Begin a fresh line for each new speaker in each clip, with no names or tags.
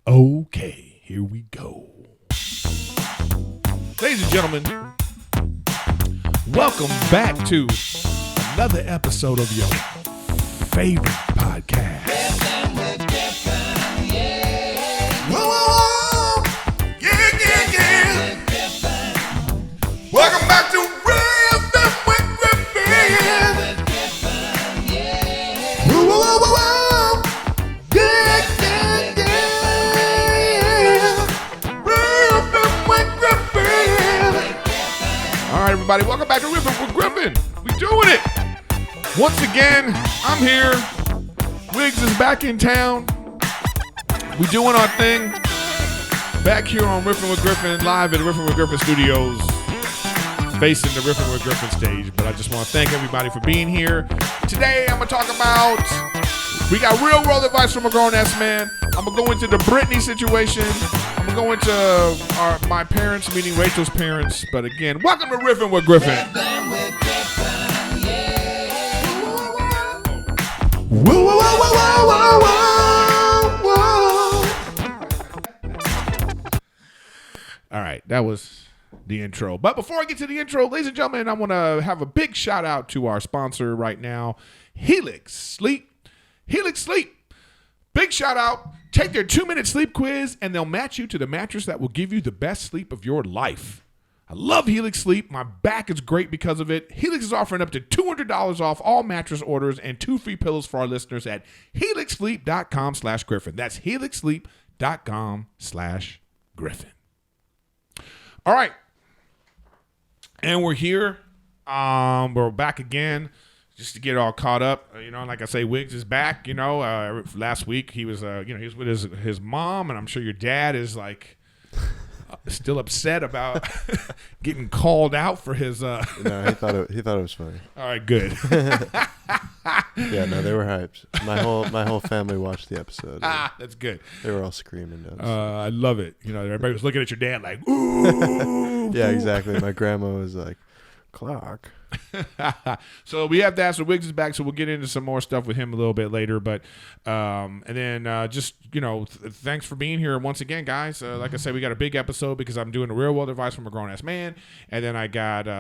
Okay, here we go. Ladies and gentlemen, welcome back to another episode of your favorite podcast.
Riffin with Griffin, yeah.
Whoa, whoa, whoa. Yeah. Welcome back to Riffin with Griffin.
With Griffin, yeah.
Whoa, whoa, whoa, whoa. Yeah. Riffin with Griffin.
All right, everybody, welcome back to Riffin with Griffin. We doing it. Once again, I'm here. Wiggs is back in town. We doing our thing. Back here on Riffin with Griffin, live at the Riffin with Griffin Studios, facing the Riffin with Griffin stage. But I just want to thank everybody for being here. Today, I'm going to talk about, we got real world advice from a grown-ass man. I'm going to go into the Britney situation. I'm going to go into my parents meeting Rachel's parents. But again, welcome to Riffin with Griffin.
Riffin with Griffin, yeah.
Whoa, whoa, whoa, whoa, whoa, whoa, whoa.
All right, that was the intro. But before I get to the intro, ladies and gentlemen, I want to have a big shout out to our sponsor right now, Helix Sleep. Helix Sleep. Big shout out. Take their 2-minute sleep quiz and they'll match you to the mattress that will give you the best sleep of your life. I love Helix Sleep. My back is great because of it. Helix is offering up to $200 off all mattress orders and 2 free pillows for our listeners at helixsleep.com/Griffin. That's helixsleep.com/Griffin. All right. And we're here. We're back again just to get all caught up. Like I say, Wiggs is back. Last week he was, he was with his mom, and I'm sure your dad is like still upset about getting called out for his.
No, he thought it was funny.
All right, good.
Yeah, no, they were hyped. My whole family watched the episode.
That's good.
They were all screaming.
I love it. Everybody was looking at your dad like, ooh.
Yeah, exactly. My grandma was like, clock.
So we have that. So Wiggs is back. So we'll get into some more stuff with him a little bit later. But and then thanks for being here once again, guys. Like I said, we got a big episode because I'm doing the real world advice from a grown ass man. And then I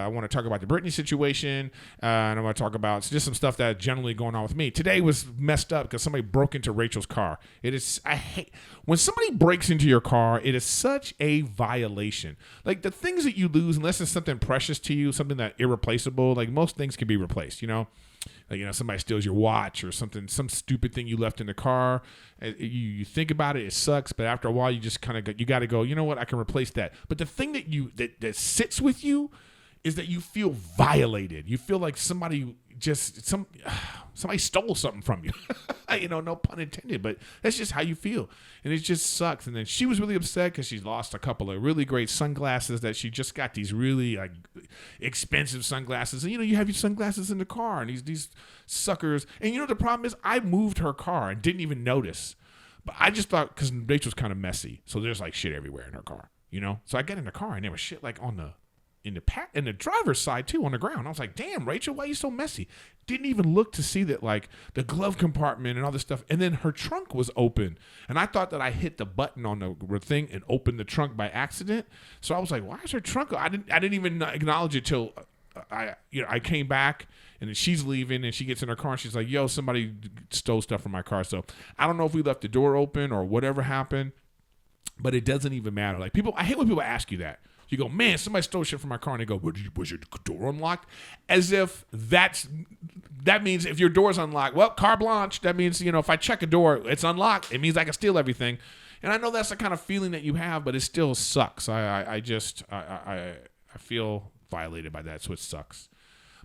want to talk about the Britney situation, and I want to talk about just some stuff that's generally going on with me. Today was messed up because somebody broke into Rachel's car. I hate when somebody breaks into your car. It is such a violation. Like the things that you lose, unless it's something precious to you, something that irreplaceable. Like most things can be replaced, somebody steals your watch or something, some stupid thing you left in the car. You think about it, it sucks, but after a while you just kind of you got to go, you know what, I can replace that. But the thing that sits with you is that you feel violated. You feel like somebody stole something from you. No pun intended, but that's just how you feel. And it just sucks. And then she was really upset because she lost a couple of really great sunglasses that she just got, these really expensive sunglasses. And you have your sunglasses in the car and these suckers. And the problem is I moved her car and didn't even notice. But I just thought, because Rachel's kind of messy, so there's like shit everywhere in her car, So I get in the car and there was shit like in the driver's side too, on the ground. I was like, damn, Rachel, why are you so messy? Didn't even look to see that, like the glove compartment and all this stuff. And then her trunk was open. And I thought that I hit the button on the thing and opened the trunk by accident. So I was like, why is her trunk? I didn't even acknowledge it till I came back, and then she's leaving and she gets in her car and she's like, yo, somebody stole stuff from my car. So I don't know if we left the door open or whatever happened, but it doesn't even matter. Like I hate when people ask you that. You go, man, somebody stole shit from my car, and they go, was your door unlocked? As if that means if your door's unlocked, well, carte blanche. That means, if I check a door, it's unlocked. It means I can steal everything. And I know that's the kind of feeling that you have, but it still sucks. I feel violated by that, so it sucks.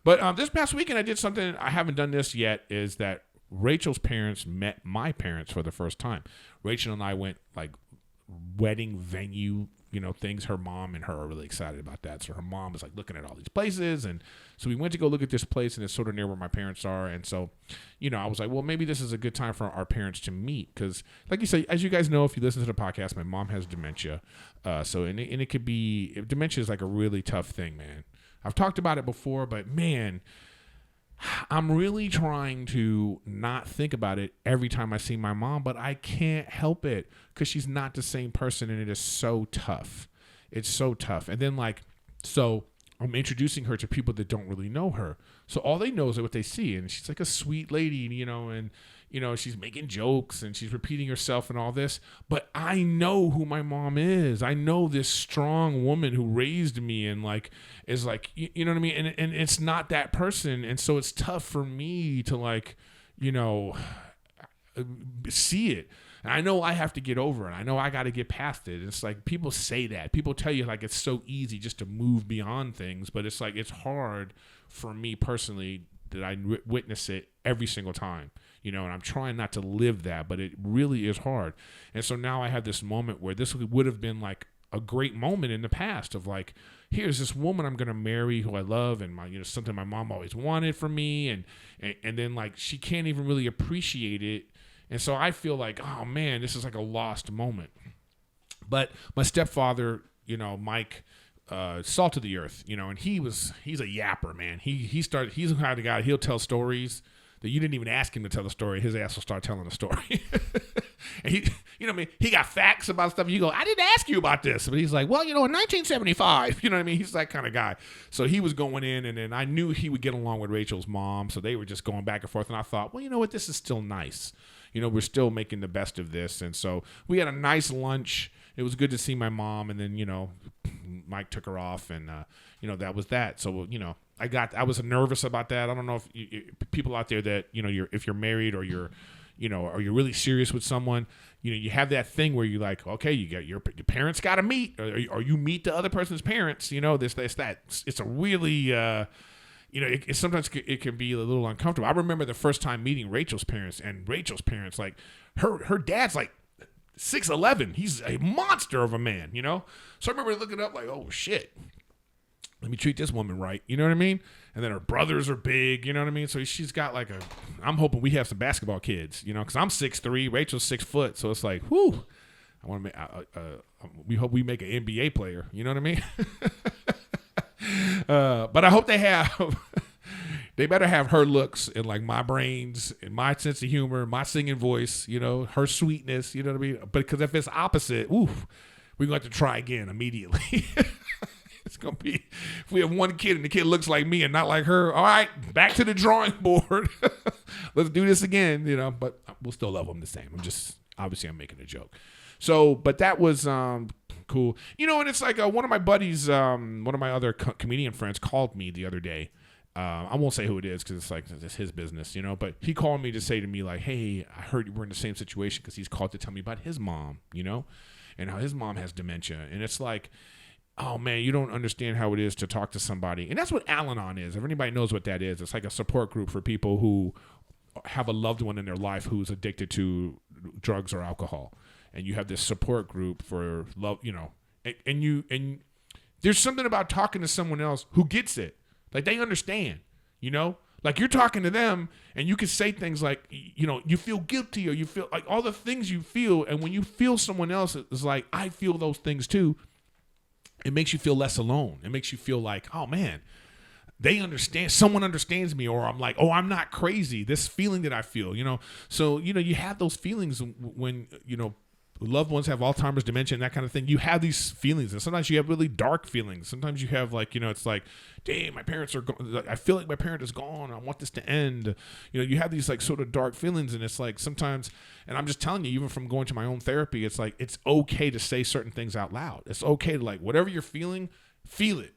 But this past weekend, I did something, I haven't done this yet, is that Rachel's parents met my parents for the first time. Rachel and I went like wedding venue things. Her mom and her are really excited about that. So her mom is like looking at all these places. And so we went to go look at this place, and it's sort of near where my parents are. And so, I was like, well, maybe this is a good time for our parents to meet. Because like you say, as you guys know, if you listen to the podcast, my mom has dementia. And it could be, dementia is like a really tough thing, man. I've talked about it before, but man, I'm really trying to not think about it every time I see my mom, but I can't help it because she's not the same person, and it is so tough. It's so tough. And then so I'm introducing her to people that don't really know her. So all they know is what they see, and she's like a sweet lady, and she's making jokes and she's repeating herself and all this. But I know who my mom is. I know this strong woman who raised me and is you know what I mean? And it's not that person. And so it's tough for me to see it. And I know I have to get over it. I know I got to get past it. It's like people say that. People tell you it's so easy just to move beyond things. But it's it's hard for me personally that I witness it every single time. And I'm trying not to live that, but it really is hard. And so now I have this moment where this would have been a great moment in the past of here's this woman I'm going to marry who I love and something my mom always wanted from me. And then she can't even really appreciate it. And so I feel oh man, this is a lost moment. But my stepfather, Mike, salt of the earth, and he's a yapper, man. He's the kind of guy, he'll tell stories that you didn't even ask him to tell the story. His ass will start telling the story. And he got facts about stuff. You go, I didn't ask you about this. But he's like, well, in 1975, he's that kind of guy. So he was going in, and then I knew he would get along with Rachel's mom. So they were just going back and forth. And I thought, well, you know what? This is still nice. We're still making the best of this. And so we had a nice lunch. It was good to see my mom. And then, Mike took her off, and, that was that. So, I was nervous about that. I don't know if people out there that, if you're married or you're really serious with someone, you have that thing where you're okay, you got your parents got to meet, or you meet the other person's parents, this, that. It's a really, sometimes it can be a little uncomfortable. I remember the first time meeting Rachel's parents, and Rachel's parents, her dad's 6'11". He's a monster of a man, So I remember looking up oh shit, let me treat this woman right. You know what I mean? And then her brothers are big. You know what I mean? So she's got I'm hoping we have some basketball kids, because I'm 6'3", Rachel's 6 foot. So it's whew. I want to make, we hope we make an NBA player. You know what I mean? But I hope they better have her looks and my brains and my sense of humor, my singing voice, her sweetness, you know what I mean? But because if it's opposite, oof, we're going to have to try again immediately. It's going to be, if we have one kid and the kid looks like me and not like her, all right, back to the drawing board. Let's do this again, but we'll still love them the same. I'm making a joke. So, but that was cool. And it's one of my buddies, one of my other comedian friends called me the other day. I won't say who it is because it's his business, but he called me to say to me hey, I heard you were in the same situation, because he's called to tell me about his mom, and how his mom has dementia. And it's oh man, you don't understand how it is to talk to somebody. And that's what Al-Anon is. If anybody knows what that is, it's a support group for people who have a loved one in their life who's addicted to drugs or alcohol. And you have this support group for love, and there's something about talking to someone else who gets it. They understand, you're talking to them and you can say things you feel guilty, or you feel all the things you feel. And when you feel someone else is I feel those things too. It makes you feel less alone. It makes you feel oh man, they understand. Someone understands me, or I'm oh, I'm not crazy. This feeling that I feel, So, you have those feelings when, loved ones have Alzheimer's, dementia, and that kind of thing. You have these feelings, and sometimes you have really dark feelings. Sometimes you have it's damn, my parents are gone. I feel like my parent is gone. I want this to end. You have these sort of dark feelings, and it's sometimes, and I'm just telling you, even from going to my own therapy, it's it's okay to say certain things out loud. It's okay to whatever you're feeling, feel it.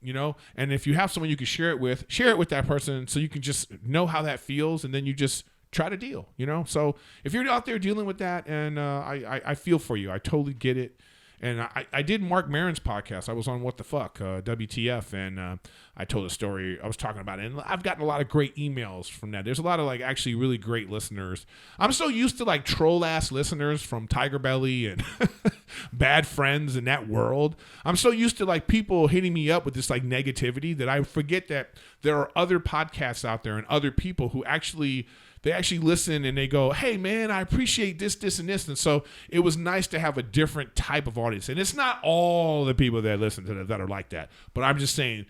And if you have someone you can share it with that person, so you can just know how that feels, and then you just try to deal, So if you're out there dealing with that, and I feel for you, I totally get it. And I did Mark Maron's podcast. I was on What the Fuck, WTF, and I told a story. I was talking about it, and I've gotten a lot of great emails from that. There's a lot of actually really great listeners. I'm so used to troll ass listeners from Tiger Belly and Bad Friends in that world. I'm so used to people hitting me up with this negativity that I forget that there are other podcasts out there and other people who actually listen, and they go, hey man, I appreciate this, and this. And so it was nice to have a different type of audience. And it's not all the people that listen to that are like that, but I'm just saying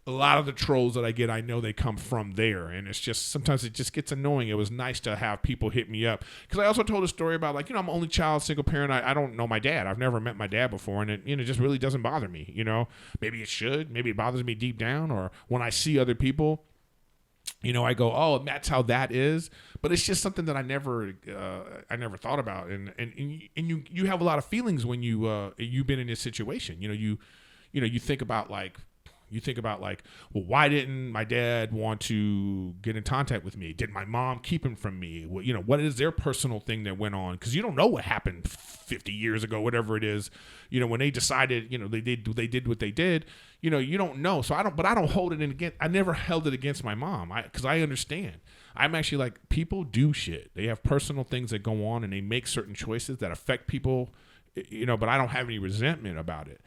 a lot of the trolls that I get, I know they come from there, and it's just sometimes it just gets annoying. It was nice to have people hit me up because I also told a story about like, I'm only child, single parent. I don't know my dad. I've never met my dad before, and it just really doesn't bother me. Maybe it should. Maybe it bothers me deep down, or when I see other people. I go, oh, that's how that is, but it's just something that I never thought about, and you have a lot of feelings when you've been in this situation. You think about like, well, why didn't my dad want to get in contact with me? Did my mom keep him from me? Well, what is their personal thing that went on? Because you don't know what happened 50 years ago, whatever it is. When they decided, they did what they did. You don't know. So I don't hold it in against. I never held it against my mom, because I understand. I'm actually like, people do shit. They have personal things that go on, and they make certain choices that affect people. But I don't have any resentment about it.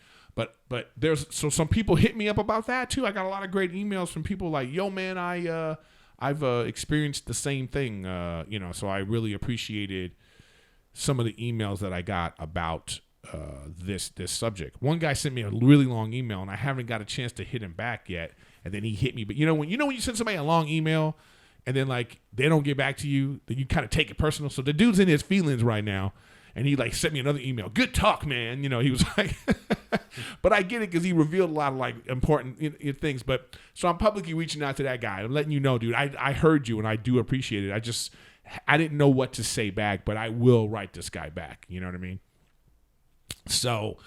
But there's some people hit me up about that too. I got a lot of great emails from people like, yo man, I've experienced the same thing. So I really appreciated some of the emails that I got about this subject. One guy sent me a really long email, and I haven't got a chance to hit him back yet. And then he hit me. But when you send somebody a long email, and then like they don't get back to you, then you kind of take it personal. So the dude's in his feelings right now. And he like sent me another email. Good talk, man. He was like, but I get it because he revealed a lot of like important things. But so I'm publicly reaching out to that guy. I'm letting you know, dude, I heard you and I do appreciate it. I didn't know what to say back, but I will write this guy back. You know what I mean? So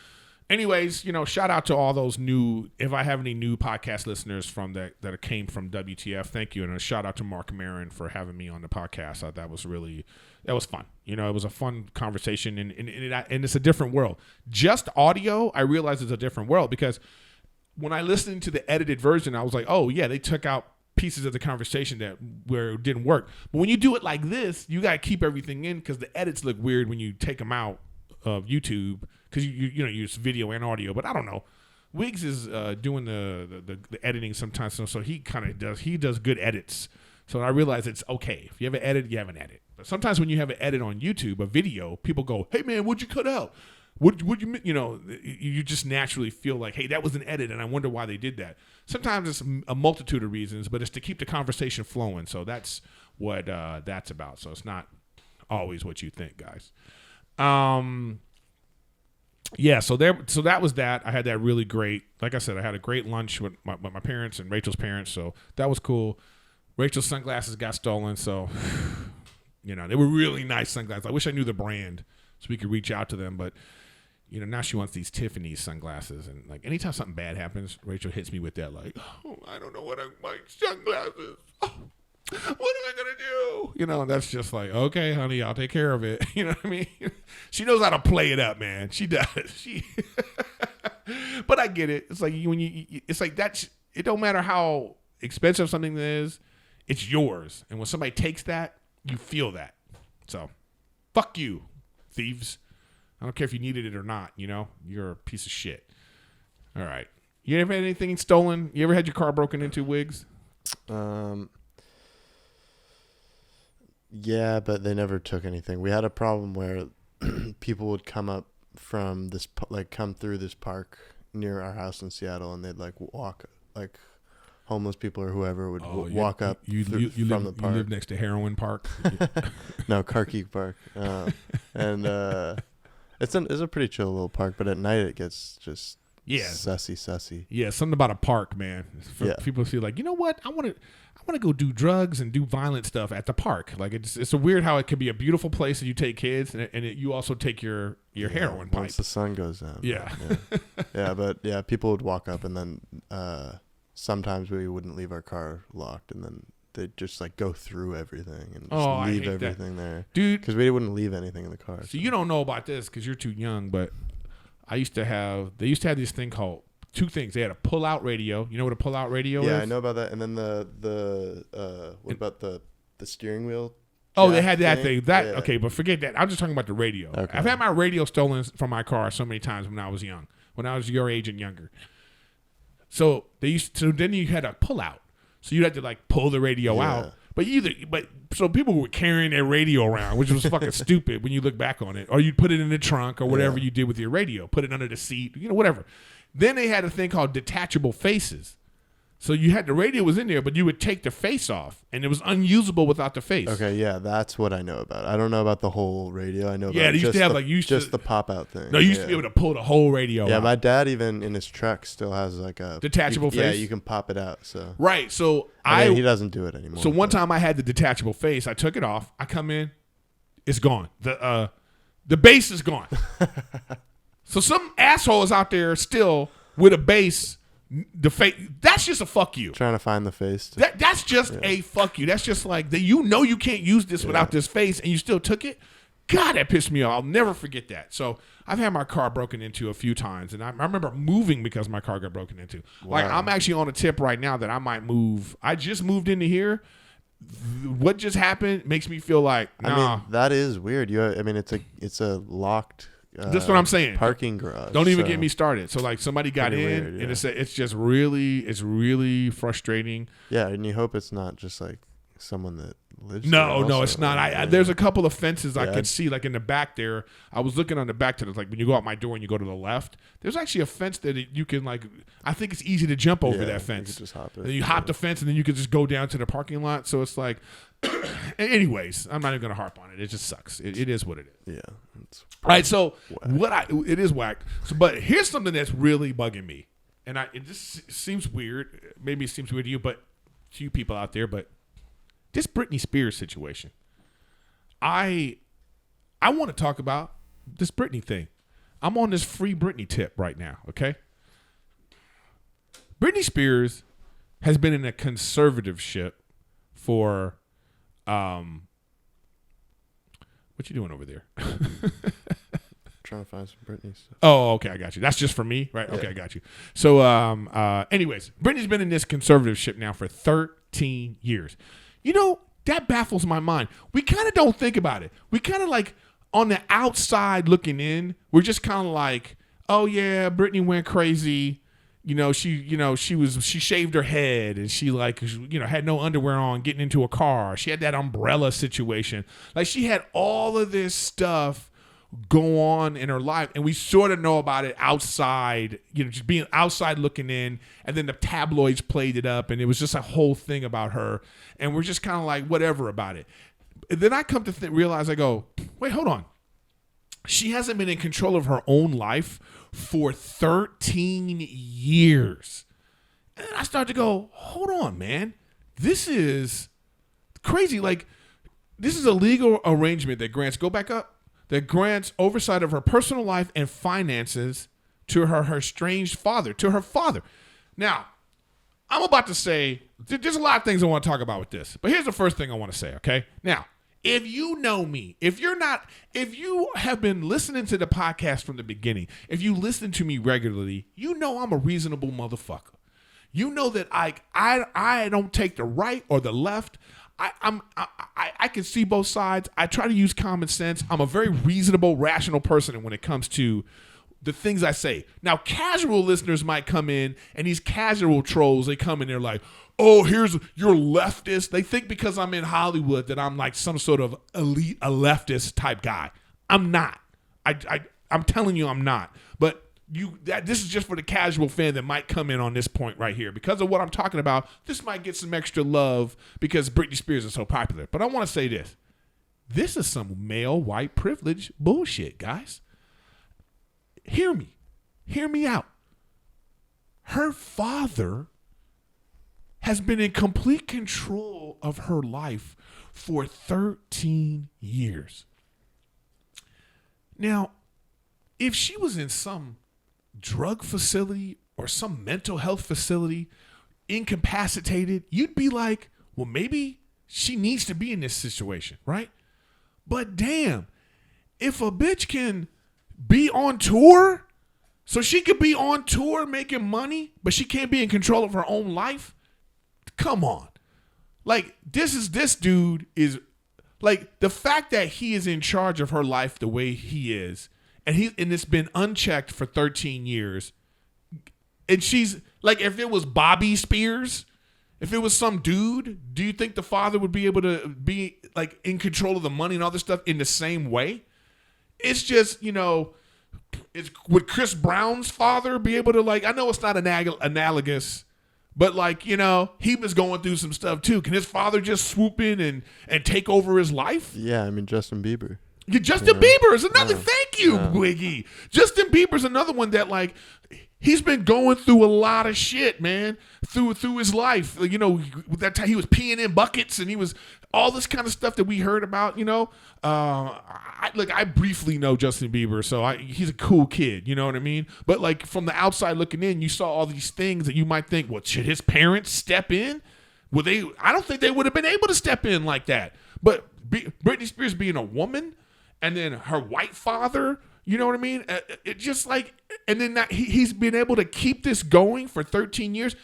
anyways, shout out to all those if I have any new podcast listeners from that came from WTF, thank you. And a shout out to Mark Maron for having me on the podcast. That was fun. It was a fun conversation, and it's a different world. Just audio, I realize it's a different world because when I listened to the edited version, I was like, oh yeah, they took out pieces of the conversation where it didn't work. But when you do it like this, you got to keep everything in because the edits look weird when you take them out of YouTube because you use video and audio. But I don't know. Wiggs is doing the editing sometimes, so he kind of does good edits. So I realize it's okay. If you have an edit, you have an edit. But sometimes when you have an edit on YouTube, a video, people go, hey, man, what'd you cut out? Would you you just naturally feel like, hey, that was an edit, and I wonder why they did that. Sometimes it's a multitude of reasons, but it's to keep the conversation flowing. So that's what that's about. So it's not always what you think, guys. Yeah, so that was that. I had that really great, like I said, I had a great lunch with my parents and Rachel's parents, so that was cool. Rachel's sunglasses got stolen, so they were really nice sunglasses. I wish I knew the brand so we could reach out to them, but now she wants these Tiffany's sunglasses, and like anytime something bad happens, Rachel hits me with that like, oh, I don't know my sunglasses. Oh, what am I gonna do? That's just like, okay, honey, I'll take care of it. You know what I mean? She knows how to play it up, man. She does. But I get it. It's like it's like that's. It don't matter how expensive something is, it's yours. And when somebody takes that, you feel that. So, fuck you, thieves. I don't care if you needed it or not. You're a piece of shit. All right. You ever had anything stolen? You ever had your car broken into, Wiggs?
Yeah, but they never took anything. We had a problem where people would come through this park near our house in Seattle, and they'd like walk, like homeless people or whoever would walk up from the park.
You live next to Heroin Park?
No, Carkeek Park. And it's a pretty chill little park, but at night it gets just sussy.
Yeah, something about a park, man. People feel like, you know what? I want to go do drugs and do violent stuff at the park. Like it's a weird how it could be a beautiful place that you take kids and you also take your heroin pipe.
Once the sun goes down.
Yeah.
But people would walk up, and then sometimes we wouldn't leave our car locked, and then they'd just like go through everything and just leave everything there. Dude. Because we wouldn't leave anything in the car.
So you don't know about this because you're too young, but they used to have this thing called two things. They had a pull-out radio. You know what a pull-out radio is?
Yeah, I know about that. And then what about the steering wheel?
Oh, they had that thing. Okay, but forget that. I'm just talking about the radio.
Okay.
I've had my radio stolen from my car so many times when I was young, when I was your age and younger. So then you had a pull-out. So you had to like pull the radio out. So people were carrying their radio around, which was fucking stupid when you look back on it. Or you'd put it in the trunk or whatever you did with your radio. Put it under the seat, whatever. Then they had a thing called detachable faces. So you had the radio was in there, but you would take the face off, and it was unusable without the face.
Okay, yeah, that's what I know about. I don't know about the whole radio. I know about
they used
just
to have
the pop out thing.
No, you used to be able to pull the whole radio
Yeah,
out.
my dad even in his truck still has like a
detachable face.
Yeah, you can pop it out. So
right. So
he doesn't do it anymore.
So one time I had the detachable face. I took it off. I come in, it's gone. The bass is gone. So some asshole is out there still with a bass. The face, that's just a fuck you.
Trying to find the face.
That's just a fuck you. That's just like that. You know you can't use this without this face, and you still took it. God, that pissed me off. I'll never forget that. So I've had my car broken into a few times, and I remember moving because my car got broken into.
Wow.
Like I'm actually on a tip right now that I might move. I just moved into here. What just happened makes me feel like nah.
I mean, that is weird. It's a locked.
That's what I'm saying.
Parking garage.
Don't even get me started. So like somebody got in,
weird, yeah.
and it's just really frustrating.
Yeah, and you hope it's not just like someone that lives.
No,
there
it's not.
also.
There's a couple of fences I could see, like in the back there. I was looking on the back to the, like when you go out my door and you go to the left. There's actually a fence that you can like. I think it's easy to jump over that fence.
You can just hop it.
And you hop the fence, and then you can just go down to the parking lot. So it's like, anyways, I'm not even gonna harp on it. It just sucks. It is what it is.
Yeah. It's
All right. So
whack.
it is whack. So, but here's something that's really bugging me, and it just seems weird. Maybe it seems weird to you, but to you people out there, but. This Britney Spears situation, I want to talk about this Britney thing. I'm on this free Britney tip right now, okay? Britney Spears has been in a conservatorship for, what you doing over there?
Trying to find some Britney stuff.
Oh, okay, I got you. That's just for me, right? Okay, I got you. So, anyways, Britney's been in this conservatorship now for 13 years. You know, that baffles my mind. We kind of don't think about it. We kind of like on the outside looking in, we're just kind of like, oh yeah, Britney went crazy. She shaved her head and she had no underwear on getting into a car. She had that umbrella situation. Like she had all of this stuff go on in her life, and we sort of know about it outside, just being outside looking in, and then the tabloids played it up, and it was just a whole thing about her, and we're just kind of like whatever about it. And then I come to realize, I go, wait, hold on. She hasn't been in control of her own life for 13 years. And I start to go, hold on, man. This is crazy. Like, this is a legal arrangement that grants, go back up, that grants oversight of her personal life and finances to her estranged father, to her father. Now, I'm about to say, there's a lot of things I want to talk about with this, but here's the first thing I want to say, okay? Now, if you know me, if you have been listening to the podcast from the beginning, if you listen to me regularly, you know I'm a reasonable motherfucker. You know that I don't take the right or the left. I can see both sides. I try to use common sense. I'm a very reasonable, rational person when it comes to the things I say. Now, casual listeners might come in, and these casual trolls, they come in, they're like, oh, here's your leftist. They think because I'm in Hollywood that I'm like some sort of elite, a leftist type guy. I'm not. I'm telling you I'm not. But this is just for the casual fan that might come in on this point right here. Because of what I'm talking about, this might get some extra love because Britney Spears is so popular. But I want to say this. This is some male white privilege bullshit, guys. Hear me. Hear me out. Her father has been in complete control of her life for 13 years. Now, if she was in some drug facility or some mental health facility, incapacitated, you'd be like, well, maybe she needs to be in this situation, right? But damn, if a bitch can be on tour, so she could be on tour making money, but she can't be in control of her own life, come on. Like, this dude is, like, the fact that he is in charge of her life the way he is, and it's been unchecked for 13 years. And she's like, if it was Bobby Spears, if it was some dude, do you think the father would be able to be like in control of the money and all this stuff in the same way? It's just, would Chris Brown's father be able to, like, I know it's not analogous, But like, you know, he was going through some stuff too. Can his father just swoop in and take over his life?
Yeah, I mean Justin Bieber.
Justin Bieber is another.
Yeah.
Thank you,
Yeah.
Wiggy. Justin Bieber's another one that like he's been going through a lot of shit, man. Through his life, you know, that time he was peeing in buckets and he was all this kind of stuff that we heard about. You know, I briefly know Justin Bieber, so he's a cool kid. You know what I mean? But like from the outside looking in, you saw all these things that you might think, well, should his parents step in? Would they? I don't think they would have been able to step in like that. But Britney Spears being a woman. And then her white father, you know what I mean? It just like, and then he's been able to keep this going for 13 years.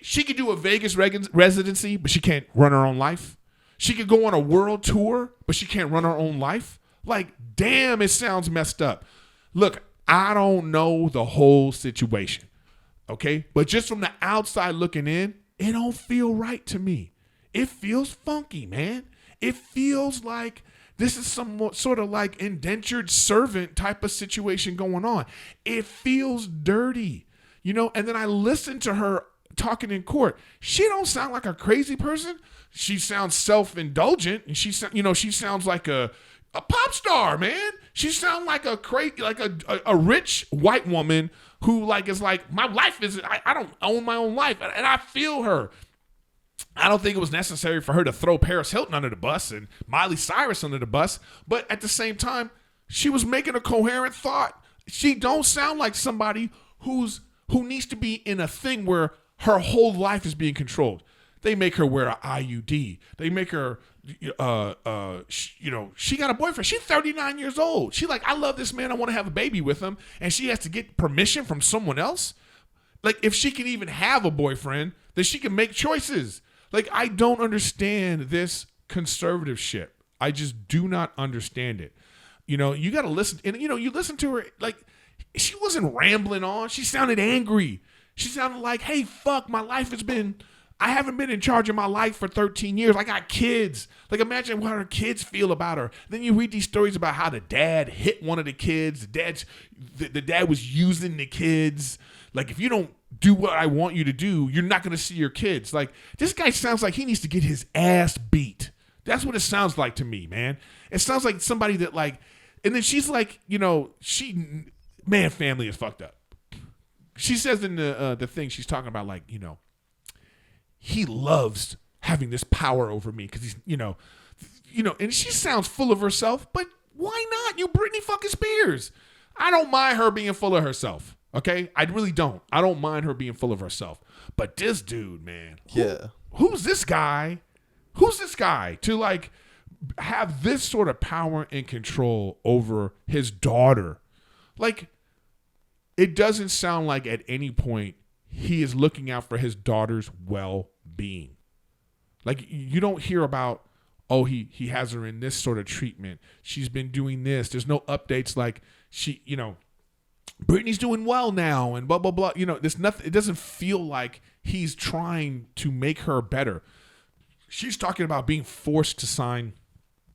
She could do a Vegas residency, but she can't run her own life. She could go on a world tour, but she can't run her own life. Like, damn, it sounds messed up. Look, I don't know the whole situation, okay? But just from the outside looking in, it don't feel right to me. It feels funky, man. It feels like this is some sort of like indentured servant type of situation going on. It feels dirty, you know? And then I listened to her talking in court. She don't sound like a crazy person. She sounds self-indulgent, and she sounds like a pop star, man. She sounds like a rich white woman who like is like, my life is, I don't own my own life, and I feel her. I don't think it was necessary for her to throw Paris Hilton under the bus and Miley Cyrus under the bus, but at the same time, she was making a coherent thought. She don't sound like somebody who needs to be in a thing where her whole life is being controlled. They make her wear an IUD. They make her, she got a boyfriend. She's 39 years old. She like, I love this man. I want to have a baby with him, and she has to get permission from someone else. Like, if she can even have a boyfriend, then she can make choices. Like, I don't understand this conservative shit. I just do not understand it. You know, you got to listen. And, you know, you listen to her, like, she wasn't rambling on. She sounded angry. She sounded like, hey, fuck, I haven't been in charge of my life for 13 years. I got kids. Like, imagine what her kids feel about her. Then you read these stories about how the dad hit one of the kids. The dad was using the kids. Like, if you don't do what I want you to do, you're not going to see your kids. Like, this guy sounds like he needs to get his ass beat. That's what it sounds like to me, man. It sounds like somebody that, like, and then she's like, you know, family is fucked up. She says in the thing, she's talking about, like, you know, he loves having this power over me because he's, you know, and she sounds full of herself, but why not? You Britney fucking Spears. I don't mind her being full of herself. Okay, I really don't. I don't mind her being full of herself. But this dude, man. Who's this guy? Who's this guy to like have this sort of power and control over his daughter? Like, it doesn't sound like at any point he is looking out for his daughter's well-being. Like, you don't hear about, oh, he has her in this sort of treatment. She's been doing this. There's no updates like she, you know, Britney's doing well now and blah, blah, blah. You know, there's nothing. It doesn't feel like he's trying to make her better. She's talking about being forced to sign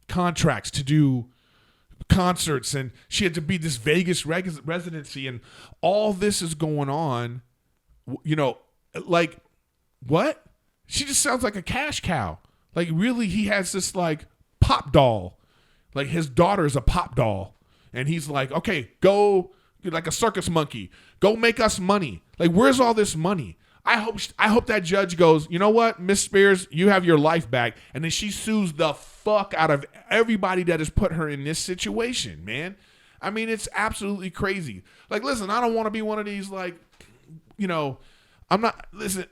contracts to do concerts, and she had to be this Vegas residency, and all this is going on. You know, like, what? She just sounds like a cash cow. Like, really, he has this like pop doll. Like, his daughter is a pop doll, and he's like, okay, go. Like a circus monkey, go make us money. Like, where's all this money? I hope that judge goes, you know what, Miss Spears, you have your life back, and then she sues the fuck out of everybody that has put her in this situation, man. I mean, it's absolutely crazy. Like, listen, I don't want to be one of these, like, you know, I'm not. Listen,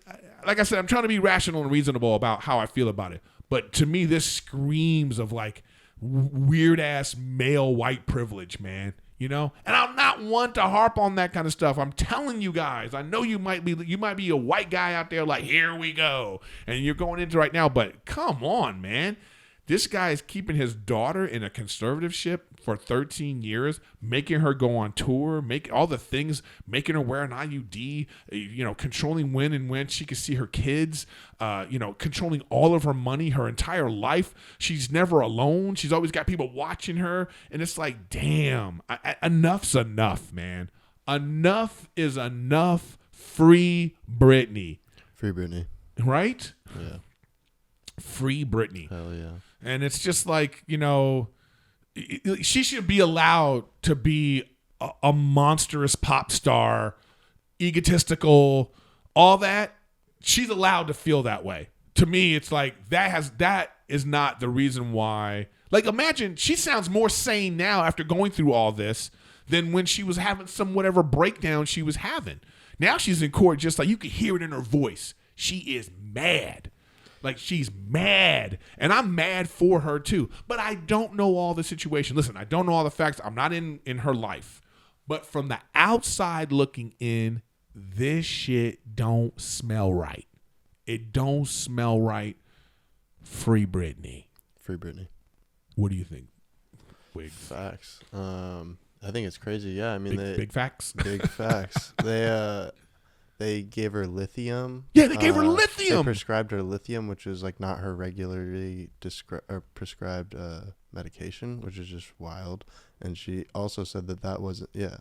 like I said, I'm trying to be rational and reasonable about how I feel about it. But to me, this screams of like weird ass male white privilege, man. You know, and I'm not one to harp on that kind of stuff. I'm telling you guys, I know you might be a white guy out there like, here we go, and you're going into right now, but come on, man. This guy is keeping his daughter in a conservatorship for 13 years, making her go on tour, make all the things, making her wear an IUD, you know, controlling when and when she can see her kids, you know, controlling all of her money, her entire life. She's never alone. She's always got people watching her. And it's like, damn, enough's enough, man. Enough is enough. Free Britney.
Free Britney.
right?
Yeah.
Free Britney.
Hell yeah.
And it's just like, she should be allowed to be a monstrous pop star, egotistical, all that. She's allowed to feel that way. To me, it's like that is not the reason why. Like, imagine she sounds more sane now after going through all this than when she was having some whatever breakdown she was having. Now she's in court, just like you can hear it in her voice. She is mad. Like, she's mad. And I'm mad for her too. But I don't know all the situation. Listen, I don't know all the facts. I'm not in her life. But from the outside looking in, this shit don't smell right. It don't smell right. Free Britney.
Free Britney.
What do you think, Wiggs?
Facts. I think it's crazy. Yeah, I mean,
Big facts.
big facts. They gave her lithium.
Yeah, they gave her
They
lithium.
prescribed her lithium, which is like not her regularly prescribed medication, which is just wild. And she also said that wasn't. Yeah,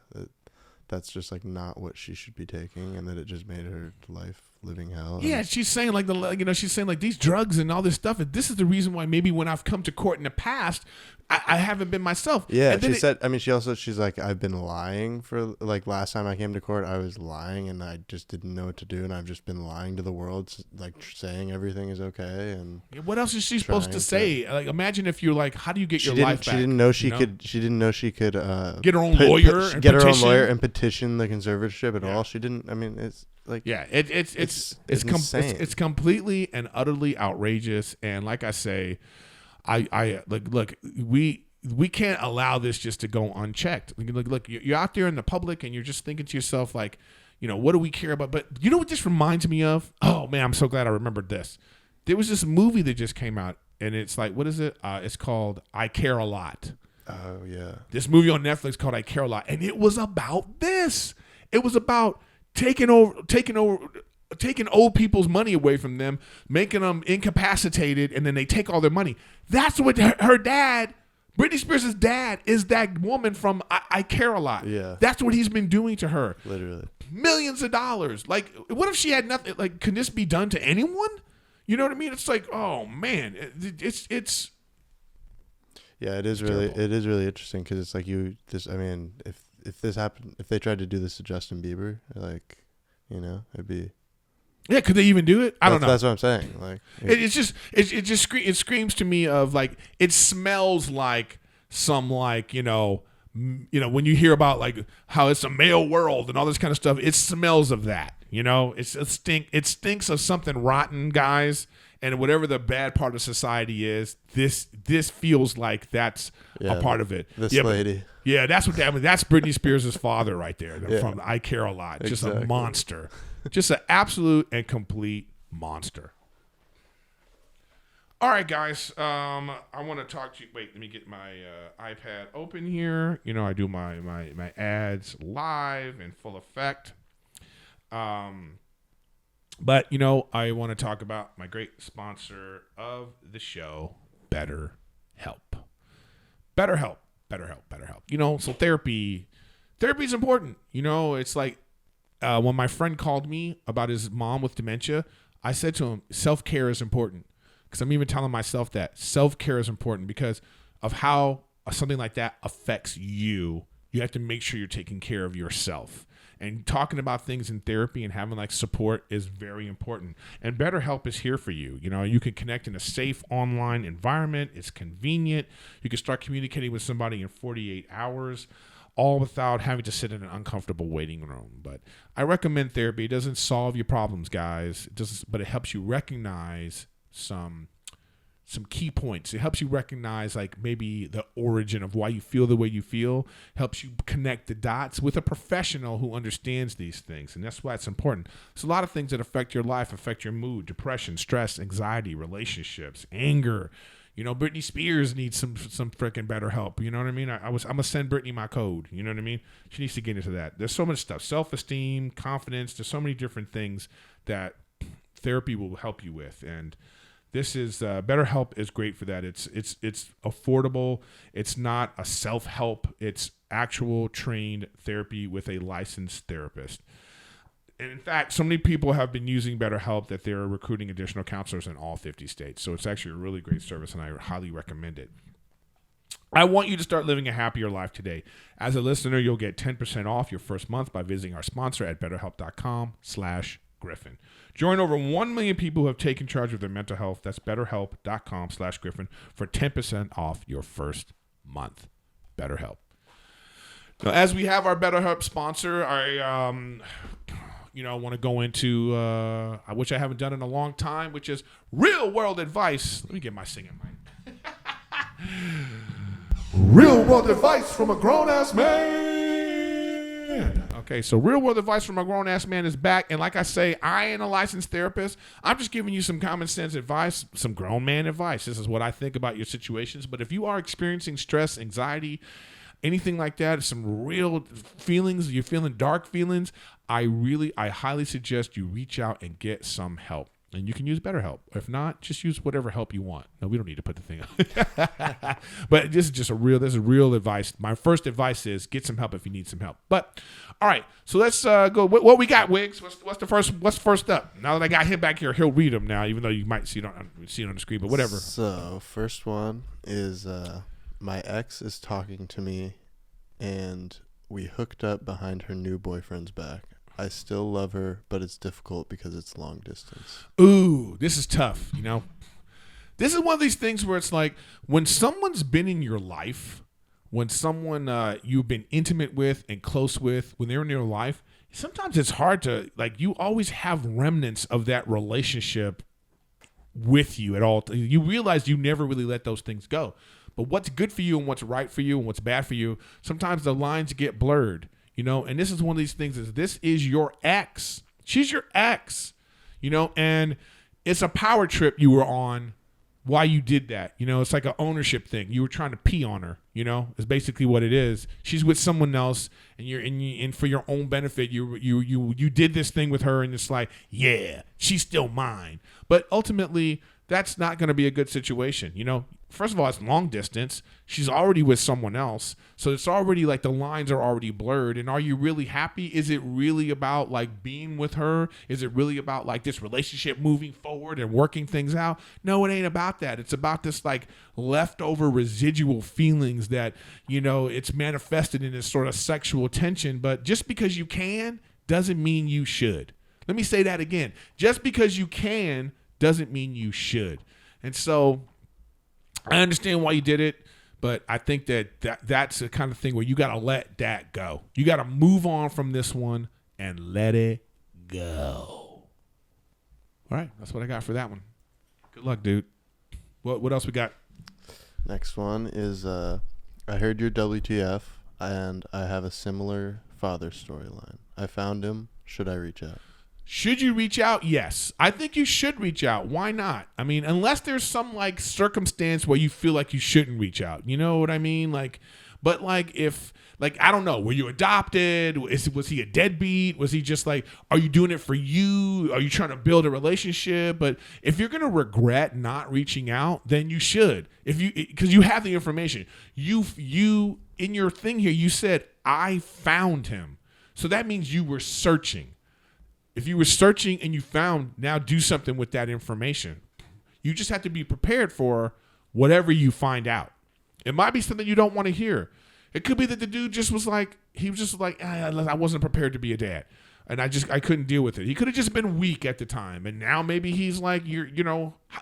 that's just like not what she should be taking, and that it just made her life living hell.
Yeah, she's saying like she's saying like these drugs and all this stuff. And this is the reason why maybe when I've come to court in the past, I haven't been myself.
Yeah,
and then
she said. I mean, she's like, I've been lying for like last time I came to court, I was lying and I just didn't know what to do, and I've just been lying to the world, like saying everything is okay. And
what else is she supposed to say? Like, imagine if you're like, how do you get your life back?
She didn't know she could. She didn't know she could
get her own lawyer. And
get her own
petition.
lawyer and petition the conservatorship at all. She didn't. I mean, it's like
it's
insane.
It's completely and utterly outrageous. And like I say, I look, we can't allow this just to go unchecked. Look, you're out there in the public and you're just thinking to yourself like, what do we care about? But you know what this reminds me of? Oh man, I'm so glad I remembered this. There was this movie that just came out, and it's like, what is it? It's called I Care a Lot.
Oh yeah.
This movie on Netflix called I Care a Lot, and it was about this. It was about taking old people's money away from them, making them incapacitated, and then they take all their money. That's what her dad, Britney Spears' dad, is that woman from I Care a Lot.
Yeah.
That's what he's been doing to her.
Literally.
Millions of dollars. Like, what if she had nothing? Like, can this be done to anyone? You know what I mean? It's like, oh man, it's.
Yeah, it is really interesting because it's like I mean, if this happened, if they tried to do this to Justin Bieber, like, it'd be.
Yeah, could they even do it? I don't know.
That's what I'm saying. Like,
it screams to me of like, it smells like some like when you hear about like how it's a male world and all this kind of stuff, it smells of that. It stinks of something rotten, guys. And whatever the bad part of society is, this feels like that's a part of it.
This lady.
That's what that means. That's Britney Spears' father right there from I Care a Lot. Just
Exactly.
a monster. Just an absolute and complete monster. All right, guys. I want to talk to you. Wait, let me get my iPad open here. I do my ads live in full effect. But, I want to talk about my great sponsor of the show, BetterHelp. BetterHelp. So therapy is important. It's like when my friend called me about his mom with dementia, I said to him, self-care is important. Because I'm even telling myself that self-care is important because of how something like that affects you. You have to make sure you're taking care of yourself. And talking about things in therapy and having like support is very important. And BetterHelp is here for you. You can connect in a safe online environment. It's convenient. You can start communicating with somebody in 48 hours, all without having to sit in an uncomfortable waiting room. But I recommend therapy. It doesn't solve your problems, guys. But it helps you recognize some key points. It helps you recognize like maybe the origin of why you feel the way you feel, helps you connect the dots with a professional who understands these things. And that's why it's important. There's a lot of things that affect your life, affect your mood, depression, stress, anxiety, relationships, anger. Britney Spears needs some freaking better help. You know what I mean? I'm going to send Britney my code. You know what I mean? She needs to get into that. There's so much stuff, self-esteem, confidence. There's so many different things that therapy will help you with. And this is BetterHelp is great for that. It's affordable. It's not a self-help. It's actual trained therapy with a licensed therapist. And in fact, so many people have been using BetterHelp that they're recruiting additional counselors in all 50 states. So it's actually a really great service, and I highly recommend it. I want you to start living a happier life today. As a listener, you'll get 10% off your first month by visiting our sponsor at BetterHelp.com/Griffin. Join over 1 million people who have taken charge of their mental health. That's BetterHelp.com/Griffin for 10% off your first month. BetterHelp. Now, as we have our BetterHelp sponsor, I want to go into which I haven't done in a long time, which is real world advice. Let me get my singing mic.
Real world advice from a grown ass man.
Okay, so real world advice from a grown ass man is back, and like I say, I ain't a licensed therapist. I'm just giving you some common sense advice, some grown man advice. This is what I think about your situations. But if you are experiencing stress, anxiety, anything like that, some real feelings, you're feeling dark feelings, I highly suggest you reach out and get some help. And you can use BetterHelp. If not, just use whatever help you want. No, we don't need to put the thing up. But this is real advice. My first advice is get some help if you need some help. But all right, so let's go. What we got, Wiggs? What's first up? Now that I got him back here, he'll read them now, even though you might see it on the screen. But whatever.
So first one is my ex is talking to me, and we hooked up behind her new boyfriend's back. I still love her, but it's difficult because it's long distance.
Ooh, this is tough, you know? This is one of these things where it's like when someone's been in your life, when someone you've been intimate with and close with, when they're in your life, sometimes it's hard to, like, you always have remnants of that relationship with you at all. You realize you never really let those things go. But what's good for you and what's right for you and what's bad for you, sometimes the lines get blurred. You know, and this is one of these things is this is your ex. She's your ex, you know, and it's a power trip you were on why you did that. You know, it's like an ownership thing. You were trying to pee on her, you know, is basically what it is. She's with someone else and for your own benefit, you did this thing with her and it's like, yeah, she's still mine. But ultimately, that's not going to be a good situation. You know, first of all, it's long distance. She's already with someone else. So it's already like the lines are already blurred. And are you really happy? Is it really about like being with her? Is it really about like this relationship moving forward and working things out? No, it ain't about that. It's about this like leftover residual feelings that, you know, it's manifested in this sort of sexual tension. But just because you can doesn't mean you should. Let me say that again. Just because you can doesn't mean you should. And so I understand why you did it, but I think that's the kind of thing where you got to let that go. You got to move on from this one and let it go. All right, that's what I got for that one. Good luck, dude. What else we got?
Next one is I heard your WTF, and I have a similar father storyline. I found him. Should I reach out?
Should you reach out? Yes. I think you should reach out. Why not? I mean, unless there's some like circumstance where you feel like you shouldn't reach out. You know what I mean? Like, but like if, like, I don't know, were you adopted? Was he a deadbeat? Was he just like, are you doing it for you? Are you trying to build a relationship? But if you're going to regret not reaching out, then you should. Because you have the information. You in your thing here, you said, I found him. So that means you were searching. If you were searching and you found, now do something with that information. You just have to be prepared for whatever you find out. It might be something you don't want to hear. It could be that the dude just was like, I wasn't prepared to be a dad. And I couldn't deal with it. He could have just been weak at the time. And now maybe he's like,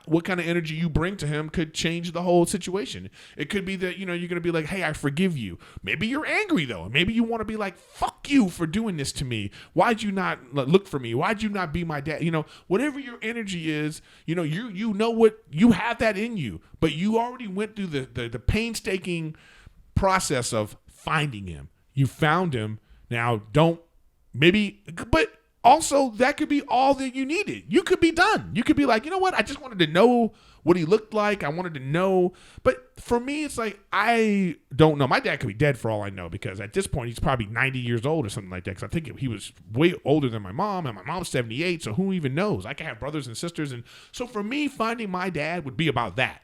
what kind of energy you bring to him could change the whole situation. It could be that, you're going to be like, hey, I forgive you. Maybe you're angry though. Maybe you want to be like, fuck you for doing this to me. Why'd you not look for me? Why'd you not be my dad? Whatever your energy is, you know what, you have that in you, but you already went through the painstaking process of finding him. You found him. Now but also that could be all that you needed. You could be done. You could be like, you know what? I just wanted to know what he looked like. I wanted to know. But for me, it's like, I don't know. My dad could be dead for all I know, because at this point, he's probably 90 years old or something like that. Because I think he was way older than my mom, and my mom's 78. So who even knows? I can have brothers and sisters. And so for me, finding my dad would be about that.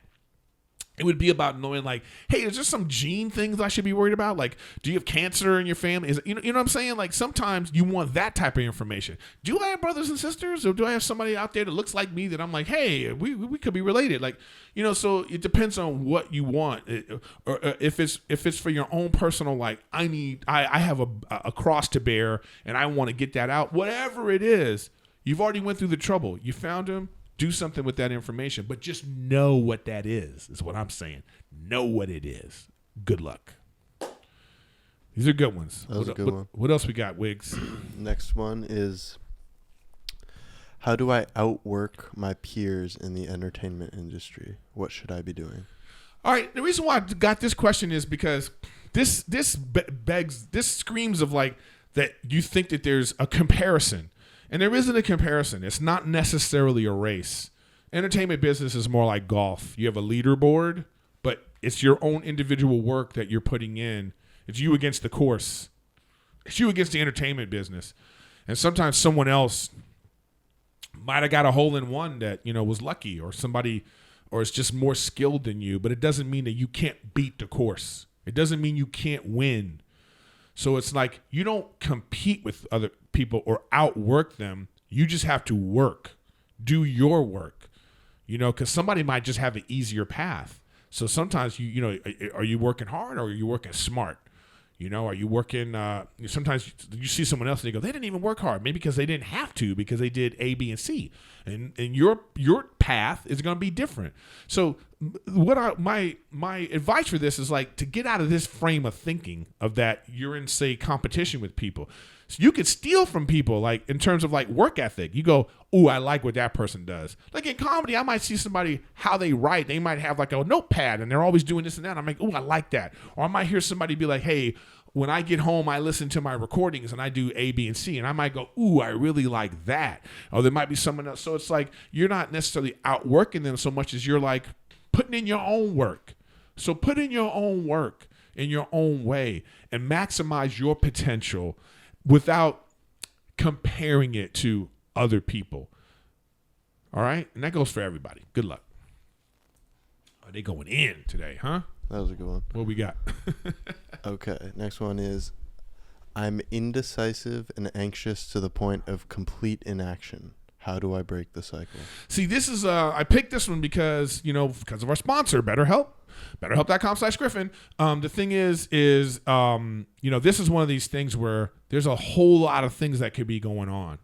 It would be about knowing, like, hey, is there some gene things I should be worried about? Like, do you have cancer in your family? You know what I'm saying? Like, sometimes you want that type of information. Do I have brothers and sisters, or do I have somebody out there that looks like me that I'm like, hey, we could be related? Like, so it depends on what you want, or if it's for your own personal, like, I have a cross to bear and I want to get that out. Whatever it is, you've already went through the trouble. You found him. Do something with that information, but just know what that is what I'm saying. Know what it is. Good luck. These are good ones.
That was a good one.
What else we got, Wiggs?
Next one is, how do I outwork my peers in the entertainment industry? What should I be doing?
All right. The reason why I got this question is because this screams of like that you think that there's a comparison. And there isn't a comparison. It's not necessarily a race. Entertainment business is more like golf. You have a leaderboard, but it's your own individual work that you're putting in. It's you against the course. It's you against the entertainment business. And sometimes someone else might have got a hole in one that, was lucky, or somebody, or is just more skilled than you, but it doesn't mean that you can't beat the course. It doesn't mean you can't win. So it's like you don't compete with other people or outwork them. You just have to work. Do your work, because somebody might just have an easier path. So sometimes, are you working hard or are you working smart? Are you working, sometimes you see someone else and they go, they didn't even work hard. Maybe because they didn't have to, because they did A, B, and C. And your path is going to be different. So my advice for this is like to get out of this frame of thinking of that you're in, say, competition with people. So you could steal from people, like in terms of like work ethic. You go, ooh, I like what that person does. Like in comedy, I might see somebody, how they write. They might have like a notepad and they're always doing this and that. I'm like, ooh, I like that. Or I might hear somebody be like, hey, when I get home, I listen to my recordings and I do A, B, and C. And I might go, ooh, I really like that. Or there might be someone else. So it's like you're not necessarily outworking them so much as you're like putting in your own work. So put in your own work in your own way and maximize your potential without comparing it to other people. All right? And that goes for everybody. Good luck. Are they going in today, huh?
That was a good one.
What we got?
Okay. Next one is, I'm indecisive and anxious to the point of complete inaction. How do I break the cycle?
See, this is, I picked this one because of our sponsor, BetterHelp. BetterHelp.com/Griffin. The thing is, this is one of these things where there's a whole lot of things that could be going on.